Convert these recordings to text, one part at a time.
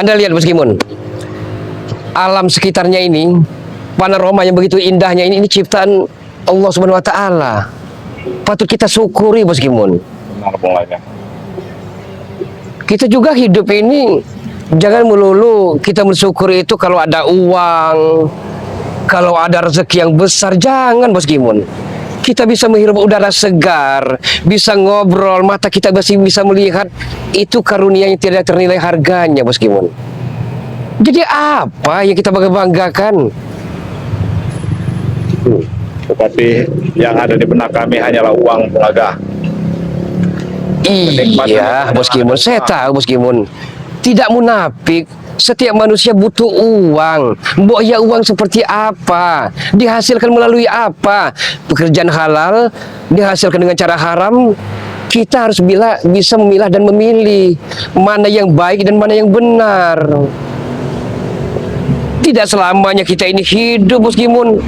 Anda lihat meskipun alam sekitarnya ini, panorama yang begitu indahnya ini ciptaan Allah Subhanahu wa taala. Patut kita syukuri meskipun. Benar, Bung Laga. Kita juga hidup ini jangan melulu kita bersyukuri itu kalau ada uang, kalau ada rezeki yang besar, jangan meskipun. Kita bisa menghirup udara segar, bisa ngobrol, mata kita masih bisa melihat, itu karunia yang tidak ternilai harganya meskipun. Jadi apa yang kita banggakan? Tetapi yang ada di benak kami hanyalah uang, Bung Laga. Iya, meskipun saya tahu meskipun tidak munafik. Setiap manusia butuh uang. Mbok ya uang seperti apa? Dihasilkan melalui apa? Pekerjaan halal dihasilkan dengan cara haram. Kita harus bisa memilah dan memilih mana yang baik dan mana yang benar. Tidak selamanya kita ini hidup meskipun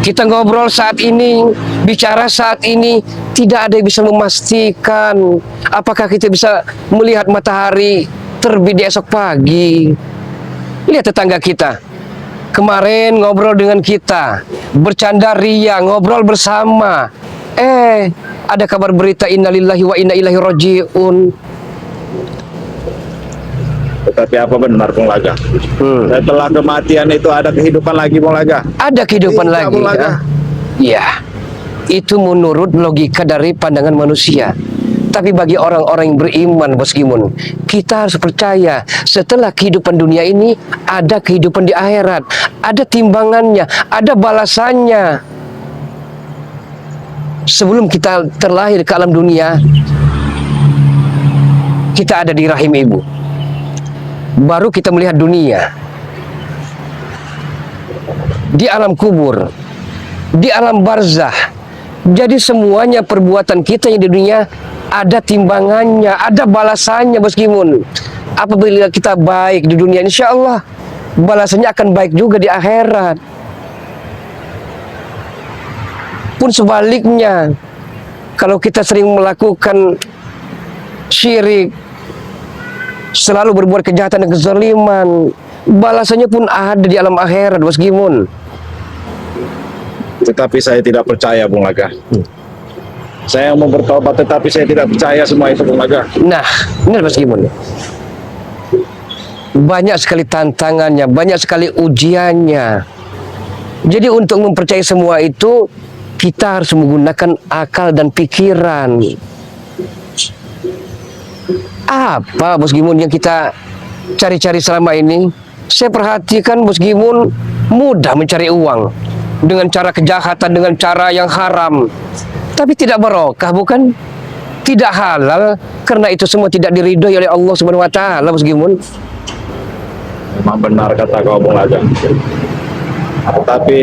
kita ngobrol saat ini, bicara saat ini, tidak ada yang bisa memastikan apakah kita bisa melihat matahari terbit di esok pagi. Lihat tetangga kita, kemarin ngobrol dengan kita, bercanda ria, ngobrol bersama. Ada kabar berita innalillahi wa inna ilaihi rajiun. Tetapi apa benar, Bung Laga? Setelah kematian itu ada kehidupan lagi, Bung Laga? Ada kehidupan Iya, lagi. Bung Laga. Ya, itu menurut logika dari pandangan manusia. Tapi bagi orang-orang yang beriman meskipun kita harus percaya setelah kehidupan dunia ini ada kehidupan di akhirat, ada timbangannya, ada balasannya. Sebelum kita terlahir ke alam dunia, kita ada di rahim ibu. Baru kita melihat dunia. Di alam kubur, di alam barzah. Jadi semuanya perbuatan kita yang di dunia ada timbangannya, ada balasannya meskipun. Apabila kita baik di dunia, insya Allah balasannya akan baik juga di akhirat. Pun sebaliknya, kalau kita sering melakukan syirik, selalu berbuat kejahatan dan kezaliman, balasannya pun ada di alam akhirat meskipun. Tetapi saya tidak percaya, Bung Laga. Saya mau bertobat, tetapi saya tidak percaya semua itu, Bung Laga. Nah, benar meskipun. Banyak sekali tantangannya, banyak sekali ujiannya. Jadi untuk mempercayai semua itu, kita harus menggunakan akal dan pikiran. Apa meskipun yang kita cari-cari selama ini? Saya perhatikan meskipun mudah mencari uang dengan cara kejahatan, dengan cara yang haram, tapi tidak barokah, bukan? Tidak halal, karena itu semua tidak diridhoi oleh Allah Subhanahu wa taala meskipun. Memang benar kata kau, Bung Laga. Tetapi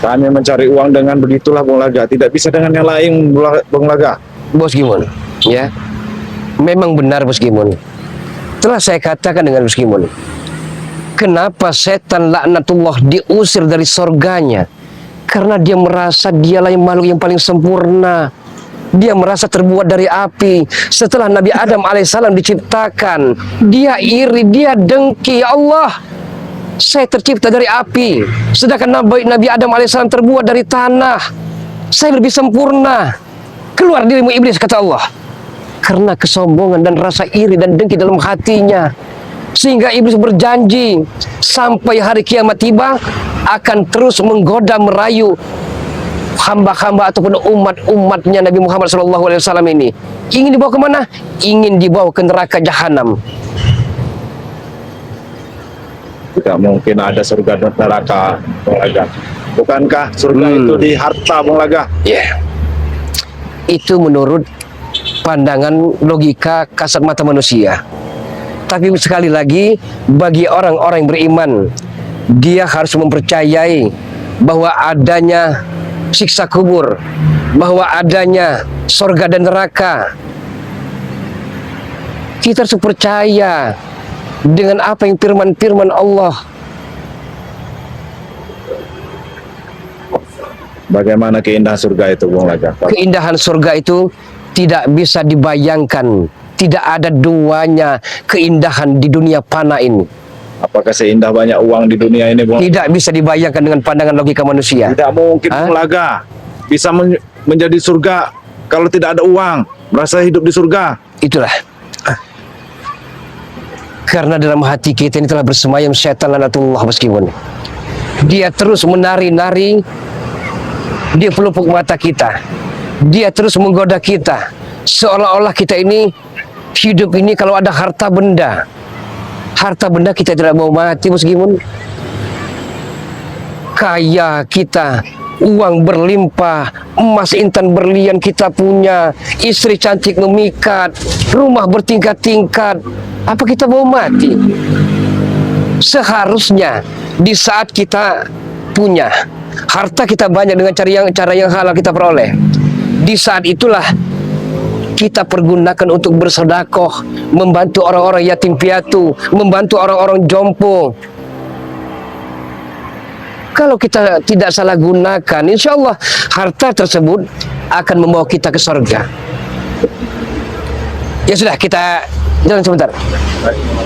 kami mencari uang dengan begitulah, Bung Laga. Tidak bisa dengan yang lain, Bung Laga. Meskipun, ya, memang benar meskipun. Telah saya katakan dengan meskipun. Kenapa setan laknatullah diusir dari sorganya? Karena dia merasa dialah yang makhluk yang paling sempurna. Dia merasa terbuat dari api. Setelah Nabi Adam alaihissalam diciptakan, dia iri, dia dengki. Ya Allah, saya tercipta dari api, sedangkan Nabi Adam alaihissalam terbuat dari tanah. Saya lebih sempurna. Keluar dirimu iblis, kata Allah. Karena kesombongan dan rasa iri dan dengki dalam hatinya, sehingga iblis berjanji sampai hari kiamat tiba akan terus menggoda, merayu hamba-hamba ataupun umat-umatnya Nabi Muhammad SAW ini. Ingin dibawa kemana? Ingin dibawa ke neraka jahanam. Tidak mungkin ada surga dan neraka, Bung Laga. Bukankah surga itu di harta, Bung Laga? Ya, itu menurut pandangan logika kasat mata manusia. Tapi sekali lagi, bagi orang-orang yang beriman, dia harus mempercayai bahwa adanya siksa kubur, bahwa adanya surga dan neraka. Kita harus percaya dengan apa yang firman-firman Allah. Bagaimana keindahan surga itu, Bung Laga? Keindahan surga itu tidak bisa dibayangkan, Tidak ada duanya keindahan di dunia fana ini. Apakah seindah banyak uang di dunia ini, Bung? Tidak bisa dibayangkan dengan pandangan logika manusia. Tidak mungkin, Hah? Bung Laga. Bisa menjadi surga kalau tidak ada uang. Merasa hidup di surga. Itulah. Karena dalam hati kita ini telah bersemayam syaitan laknatullah meskipun dia terus menari-nari, dia pelupuk mata kita, dia terus menggoda kita, seolah-olah kita ini hidup ini kalau ada harta benda kita tidak mau mati meskipun kaya kita, uang berlimpah, emas intan berlian kita punya, istri cantik memikat, rumah bertingkat-tingkat. Apa kita mau mati? Seharusnya di saat kita punya harta, kita banyak dengan cara yang halal kita peroleh, di saat itulah kita pergunakan untuk bersedekah, membantu orang-orang yatim piatu, membantu orang-orang jompo. Kalau kita tidak salah gunakan, insya Allah harta tersebut akan membawa kita ke surga. Ya sudah, kita jalan sebentar.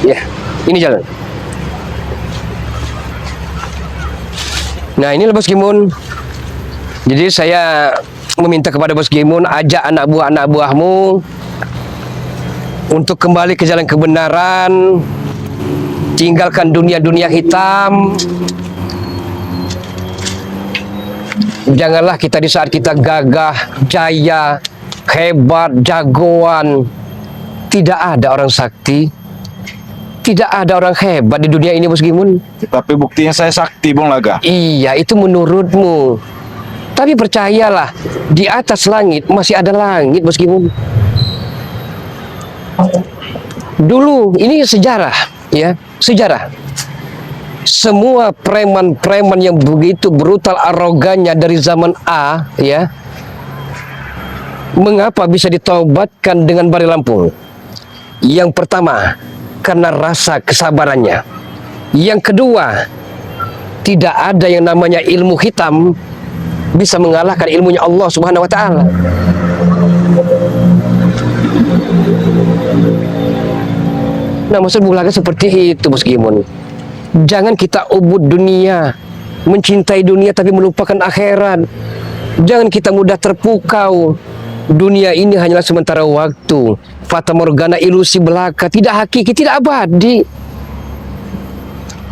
Ya, ini jalan. Nah, ini Bos Gimun. Jadi saya meminta kepada Bos Gimun, ajak anak buahmu untuk kembali ke jalan kebenaran, tinggalkan dunia-dunia hitam. Janganlah kita di saat kita gagah, jaya, hebat, jagoan. Tidak ada orang sakti, tidak ada orang hebat di dunia ini, Bos Gimun. Tapi buktinya saya sakti, Bung Laga. Iya, itu menurutmu. Tapi percayalah, di atas langit masih ada langit, Bos Gimun. Dulu, ini sejarah, ya, sejarah. Semua preman-preman yang begitu brutal arogannya dari zaman A, ya, mengapa bisa ditaubatkan dengan Bari Lampung? Yang pertama, karena rasa kesabarannya. Yang kedua, tidak ada yang namanya ilmu hitam bisa mengalahkan ilmunya Allah Subhanahu wa taala. Nah, maksud Bung Laga seperti itu, Bos Gimun. Jangan kita ubud dunia, mencintai dunia tapi melupakan akhirat. Jangan kita mudah terpukau. Dunia ini hanyalah sementara waktu, fata morgana, ilusi belaka, tidak hakiki, tidak abadi.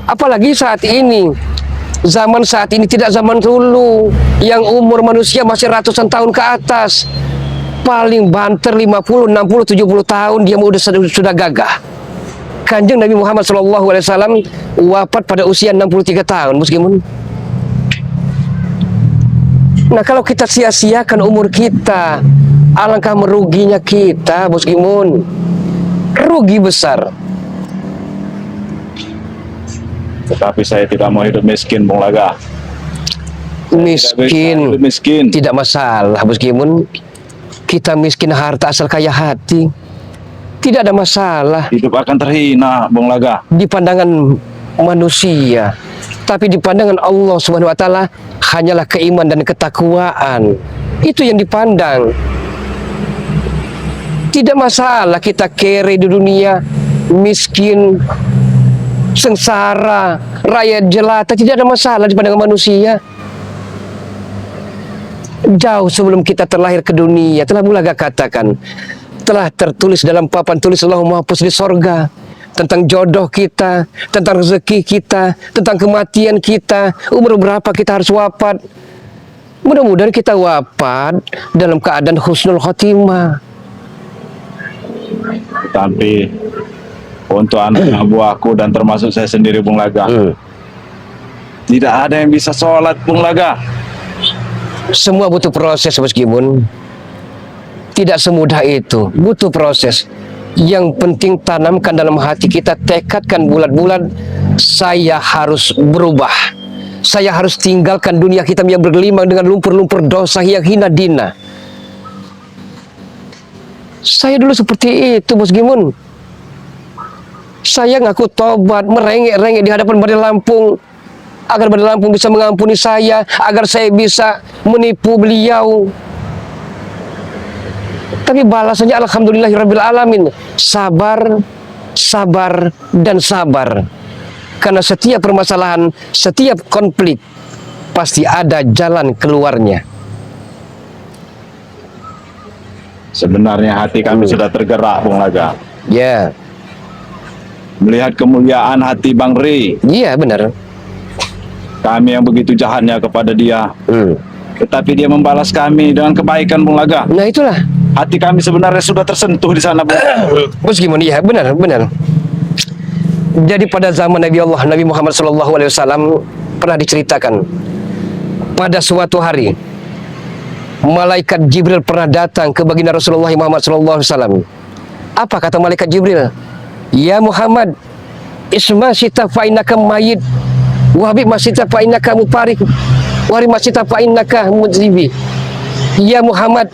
Apalagi saat ini, zaman saat ini tidak zaman dulu yang umur manusia masih ratusan tahun ke atas. Paling banter 50, 60, 70 tahun dia sudah gagah. Kanjeng Nabi Muhammad SAW wafat pada usia 63 tahun, meskipun. Nah, kalau kita sia-siakan umur kita, alangkah meruginya kita, Bos Gimun. Rugi besar. Tetapi saya tidak mau hidup miskin, Bung Laga. Miskin, Miskin. tidak masalah, Bos Gimun. Kita miskin harta asal kaya hati, tidak ada masalah. Hidup akan terhina, Bung Laga. Di pandangan manusia, tapi di pandangan Allah Subhanahu wa taala hanyalah keimanan dan ketakwaan. Itu yang dipandang. Tidak masalah kita kere di dunia, miskin, sengsara, rakyat jelata, tidak ada masalah di pandangan manusia. Jauh sebelum kita terlahir ke dunia, telah Bung Laga katakan, telah tertulis dalam papan tulis Allahul Mahfuz di sorga tentang jodoh kita, tentang rezeki kita, tentang kematian kita, umur berapa kita harus wafat. Mudah-mudahan kita wafat dalam keadaan husnul khotimah. Tapi untuk anak buahku dan termasuk saya sendiri, Bung Laga, tidak ada yang bisa sholat, Bung Laga. Semua butuh proses, Bos Gimun. Tidak semudah itu, butuh proses. Yang penting tanamkan dalam hati kita, tekadkan bulat-bulat, saya harus berubah. Saya harus tinggalkan dunia hitam yang bergelimang dengan lumpur-lumpur dosa yang hina dina. Saya dulu seperti itu, Bos Gimun. Saya ngaku tobat, merengek-rengek di hadapan Bari Lampung, agar Bari Lampung bisa mengampuni saya, agar saya bisa menipu beliau. Tapi balasannya alhamdulillahirabbil alamin. Sabar, sabar, dan sabar. Karena setiap permasalahan, setiap konflik pasti ada jalan keluarnya. Sebenarnya hati kami sudah tergerak, Bung Laga. Ya, Melihat kemuliaan hati Bang Ri, iya benar. kami yang begitu jahatnya kepada dia, tetapi dia membalas kami dengan kebaikan, Bung Laga. Nah itulah. Hati kami sebenarnya sudah tersentuh di sana, Bung. Meskipun iya benar, benar. Jadi pada zaman Nabi Allah, Nabi Muhammad SAW pernah diceritakan pada suatu hari malaikat Jibril pernah datang ke baginda Rasulullah Muhammad SAW. Apa kata malaikat Jibril? Ya Muhammad, isma sita fa innaka mayyit, wa habib masita fa innaka mufarik, wa ri masita fa innaka mudzibi. Ya Muhammad,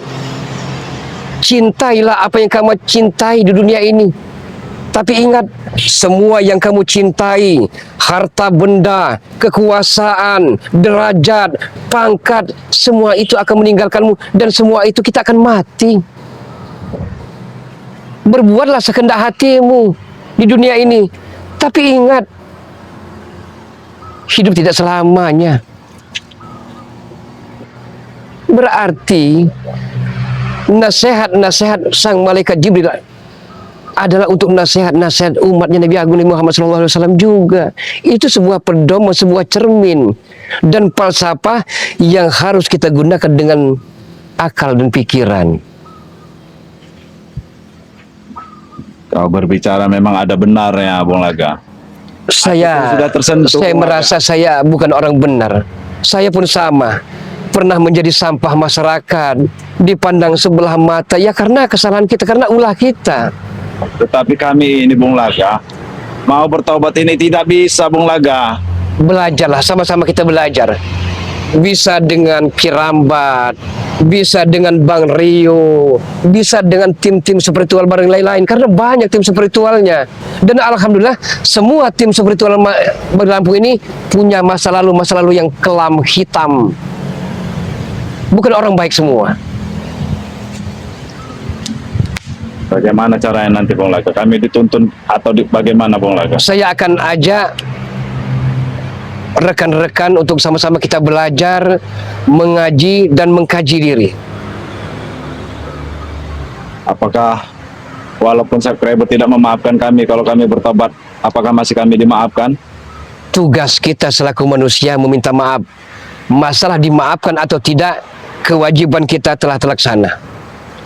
cintailah apa yang kamu cintai di dunia ini. Tapi ingat, semua yang kamu cintai, harta benda, kekuasaan, derajat, pangkat, semua itu akan meninggalkanmu dan semua itu kita akan mati. Berbuatlah sekehendak hatimu di dunia ini. Tapi ingat, hidup tidak selamanya. Berarti nasihat-nasihat sang malaikat Jibril adalah untuk nasihat-nasihat umatnya Nabi Agung Muhammad SAW juga. Itu sebuah pedoman, sebuah cermin dan falsafah yang harus kita gunakan dengan akal dan pikiran. Kau berbicara memang ada benarnya, Bung Laga. Saya sudah tersentuh, saya Bung merasa saya bukan orang benar. Saya pun sama, pernah menjadi sampah masyarakat, dipandang sebelah mata ya karena kesalahan kita, karena ulah kita. Tetapi kami ini, Bung Laga, mau bertobat ini tidak bisa, Bung Laga. Belajarlah, sama-sama kita belajar. Bisa dengan Kirambat, bisa dengan Bang Rio, bisa dengan tim-tim spiritual bareng lain-lain, karena banyak tim spiritualnya. Dan alhamdulillah semua tim spiritual Lampung ini punya masa lalu yang kelam hitam. Bukan orang baik semua. Bagaimana caranya nanti, Bung Laga? Kami dituntun atau bagaimana, Bung Laga? Saya akan ajak rekan-rekan untuk sama-sama kita belajar, mengaji dan mengkaji diri. Apakah walaupun subscriber tidak memaafkan kami kalau kami bertobat, apakah masih kami dimaafkan? Tugas kita selaku manusia meminta maaf. Masalah dimaafkan atau tidak, kewajiban kita telah terlaksana.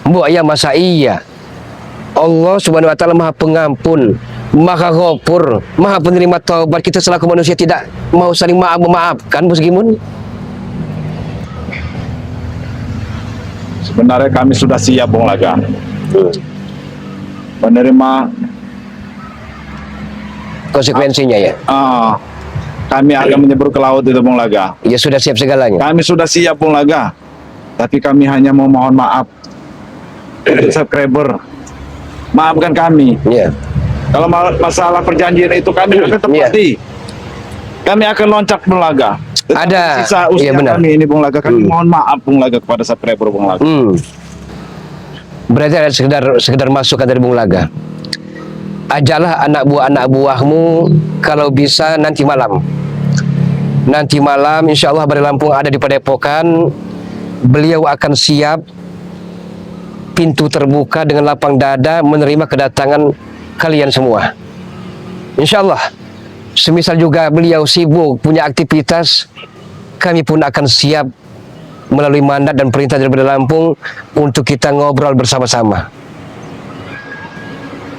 Mbok ya masa iya. Allah Subhanahu wa taala Maha Pengampun, Maha Ghafur, Maha Penerima taubat. Kita selaku manusia tidak mau saling memaafkan, Bos Gimun. Sebenarnya kami sudah siap, Bung Laga, menerima konsekuensinya ya. Kami akan menyebur ke laut itu, Bung Laga. Ya sudah siap segalanya. Kami sudah siap, Bung Laga. Tapi kami hanya mau mohon maaf untuk subscriber. Maafkan kami. Ya. Kalau masalah perjanjian itu kami akan tepati. Kami akan loncat, Bung Laga. Ada. Sisa usia Iya, benar. kami ini, Bung Laga. Kami mohon maaf, Bung Laga, kepada subscriber, Bung Laga. Berarti ada sekedar masukan dari Bung Laga. Ajalah anak buahmu kalau bisa nanti malam. Nanti malam insya Allah Bari Lampung ada di Padepokan. Beliau akan siap, pintu terbuka dengan lapang dada menerima kedatangan kalian semua. Insya Allah. Semisal juga beliau sibuk punya aktivitas, kami pun akan siap melalui mandat dan perintah dari Bari Lampung untuk kita ngobrol bersama-sama.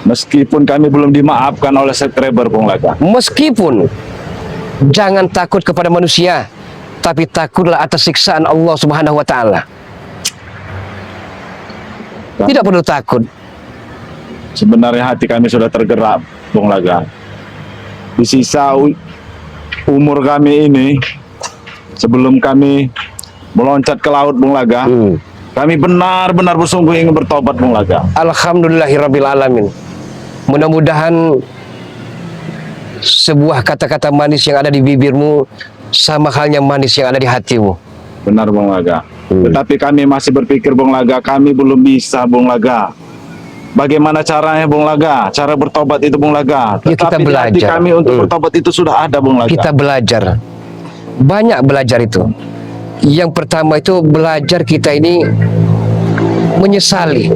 Meskipun kami belum dimaafkan oleh subscriber, Bung Laga. Meskipun, jangan takut kepada manusia, tapi takutlah atas siksaan Allah Subhanahu wa taala. Tidak perlu takut. Sebenarnya hati kami sudah tergerak, Bung Laga. Di sisa umur kami ini, sebelum kami meloncat ke laut, Bung Laga, kami benar-benar bersungguh ingin bertobat, Bung Laga. Alhamdulillahirabbil alamin. Mudah-mudahan sebuah kata-kata manis yang ada di bibirmu sama halnya manis yang ada di hatimu. Benar Bung Laga. Tetapi kami masih berpikir Bung Laga, kami belum bisa Bung Laga. Bagaimana caranya Bung Laga? Cara bertobat itu Bung Laga. Ya, kita Tetapi di hati belajar. kami untuk bertobat itu sudah ada Bung Laga. Kita belajar. Banyak belajar itu. Yang pertama itu belajar kita ini menyesali.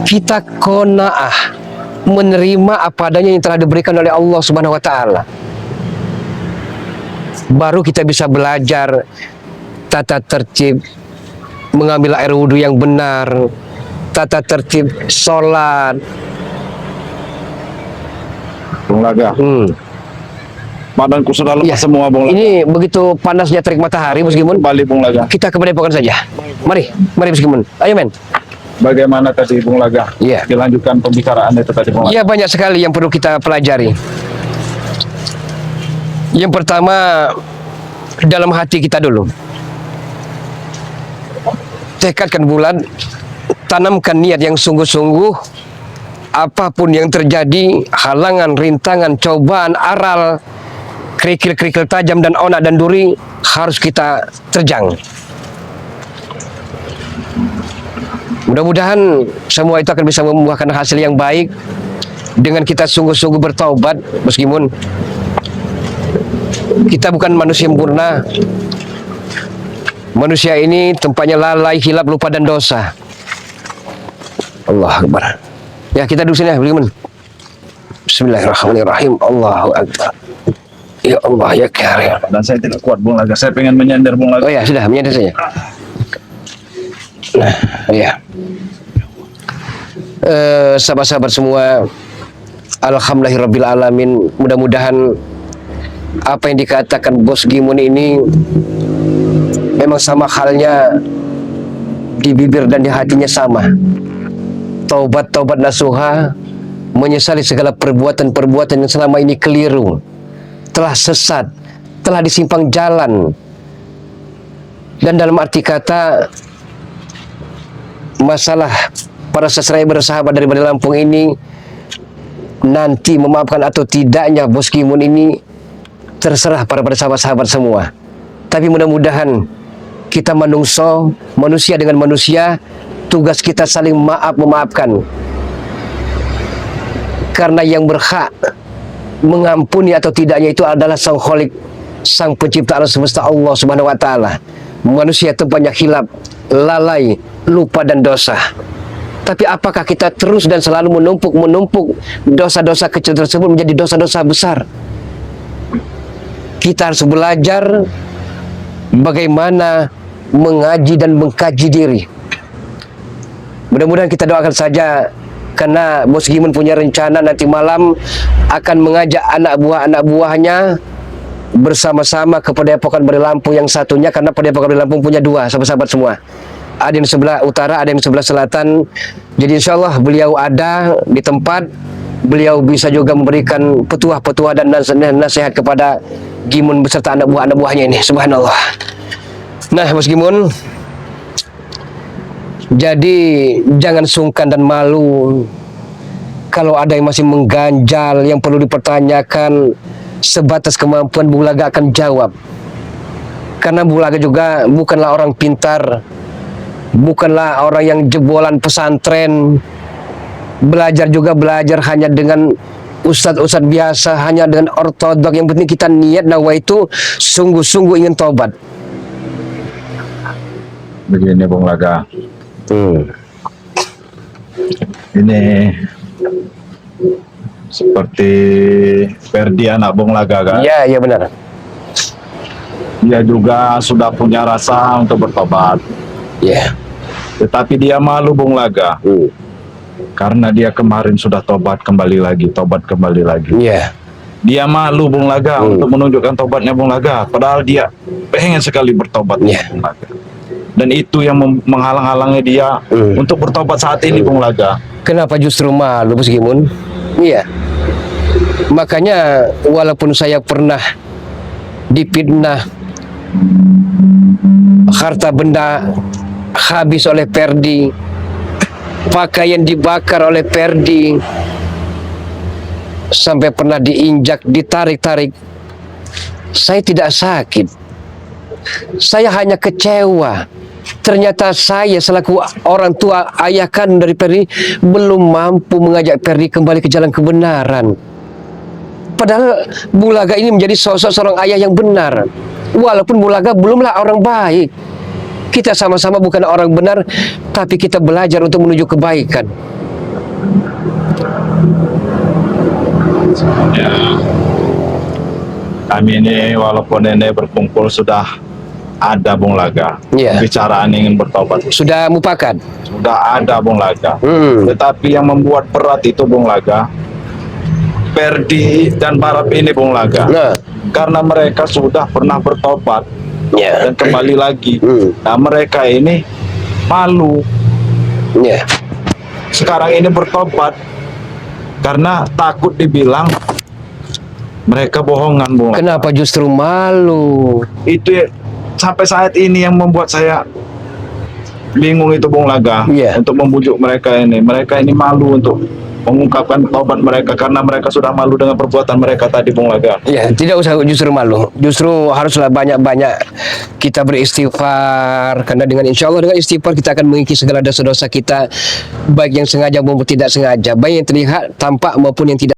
Kita qanaah, menerima apa adanya yang telah diberikan oleh Allah Subhanahu wa taala. Baru kita bisa belajar tata tertib mengambil air wudhu yang benar, tata tertib sholat. Bung Laga. Badanku sudah lemas Ya, semua Bung Laga. ini begitu panasnya terik matahari meskipun Kembali Bung Laga. kita ke padepokan saja. Mari meskipun. Ayo men. Bagaimana tadi Bung Laga? Iya. Dilanjutkan pembicaraan itu tadi Bung Laga. Ya, banyak sekali yang perlu kita pelajari. Yang pertama, dalam hati kita dulu. Tekadkan bulat, tanamkan niat yang sungguh-sungguh. Apapun yang terjadi, halangan, rintangan, cobaan, aral, kerikil-kerikil tajam dan onak dan duri harus kita terjang. Mudah-mudahan semua itu akan bisa membuahkan hasil yang baik dengan kita sungguh-sungguh bertaubat, meskipun kita bukan manusia sempurna. Manusia ini tempatnya lalai, hilap, lupa dan dosa. Allah Akbar. Ya, kita duduk sini ya, bagaimana? Bismillahirrahmanirrahim. Allahu Akbar. Ya Allah, ya Karim. Dan saya tidak kuat Bung Laga. Saya pengen menyender Bung Laga. Oh ya, sudah, menyadar saja. Nah, ya. Sahabat-sahabat semua, alhamdulillahirabbil alamin. Mudah-mudahan apa yang dikatakan Bos Gimun ini memang sama halnya di bibir dan di hatinya sama. Taubat nasuha, menyesali segala perbuatan-perbuatan yang selama ini keliru, telah sesat, telah disimpang jalan. Dan dalam arti kata, masalah para sesrai bersahabat dari Lampung ini nanti memaafkan atau tidaknya Bos Gimun ini terserah pada sahabat-sahabat semua. Tapi mudah-mudahan kita manusia dengan manusia, tugas kita saling memaafkan. Karena yang berhak mengampuni atau tidaknya itu adalah Sang Khalik, Sang Pencipta alam semesta, Allah Subhanahu wa taala. Manusia tempatnya hilap, lalai, lupa dan dosa. Tapi apakah kita terus dan selalu menumpuk dosa-dosa kecil tersebut menjadi dosa-dosa besar? Kita harus belajar bagaimana mengaji dan mengkaji diri. Mudah-mudahan kita doakan saja, karena Bos Gimun punya rencana nanti malam akan mengajak anak buahnya bersama-sama ke Padepokan Bari Lampung yang satunya, karena Padepokan Bari Lampung punya dua, sahabat-sahabat semua. Ada yang sebelah utara, ada yang sebelah selatan. Jadi insya Allah beliau ada di tempat, beliau bisa juga memberikan petuah-petuah dan nasihat kepada Gimun beserta anak buahnya ini. Subhanallah. Nah, Bos Gimun, jadi jangan sungkan dan malu kalau ada yang masih mengganjal, yang perlu dipertanyakan. Sebatas kemampuan Bung Laga akan jawab. Karena Bung Laga juga bukanlah orang pintar, bukanlah orang yang jebolan pesantren. Belajar hanya dengan ustadz-ustadz biasa, hanya dengan ortodok. Yang penting kita niat nawa itu sungguh-sungguh ingin tobat. Begini Bung Laga. Ini seperti Ferdi anak Bung Laga kan? Ya, ya benar. Dia juga sudah punya rasa untuk bertobat. Ya. Tetapi dia malu Bung Laga. Karena dia kemarin sudah tobat kembali lagi. Ya. Dia malu Bung Laga untuk menunjukkan tobatnya Bung Laga. Padahal dia pengen sekali bertobat Bung Laga. Dan itu yang menghalang-halangi dia untuk bertobat saat ini Bung Laga. Kenapa justru malu Bos Gimun? Iya. Makanya walaupun saya pernah difitnah, harta benda habis oleh Ferdi, pakaian dibakar oleh Ferdi, sampai pernah diinjak, ditarik-tarik, saya tidak sakit. Saya hanya kecewa. Ternyata saya selaku orang tua, ayah kandung dari Perdi, belum mampu mengajak Perdi kembali ke jalan kebenaran. Padahal Bulaga ini menjadi sosok seorang ayah yang benar. Walaupun Bulaga belumlah orang baik. Kita sama-sama bukan orang benar, tapi kita belajar untuk menuju kebaikan. Ya, kami ini walaupun ini berkumpul sudah ada Bung Laga. Ya. Bicaraan ingin bertobat Sudah mufakat. sudah ada Bung Laga. Tetapi yang membuat berat itu Bung Laga, Perdi dan Barap ini Bung Laga. Nah, Karena mereka sudah pernah bertobat ya, dan kembali lagi. Hmm. Nah mereka ini malu ya, sekarang ini bertobat karena takut dibilang mereka bohongan Bung Laga. kenapa justru malu? Itu sampai saat ini yang membuat saya bingung itu Bung Laga. Iya. Untuk membujuk mereka ini malu untuk mengungkapkan taubat mereka karena mereka sudah malu dengan perbuatan mereka tadi Bung Laga. Ya, tidak usah justru malu. Justru haruslah banyak-banyak kita beristighfar. Karena dengan insya Allah dengan istighfar kita akan mengikis segala dosa-dosa kita, baik yang sengaja maupun tidak sengaja, baik yang terlihat, tampak maupun yang tidak.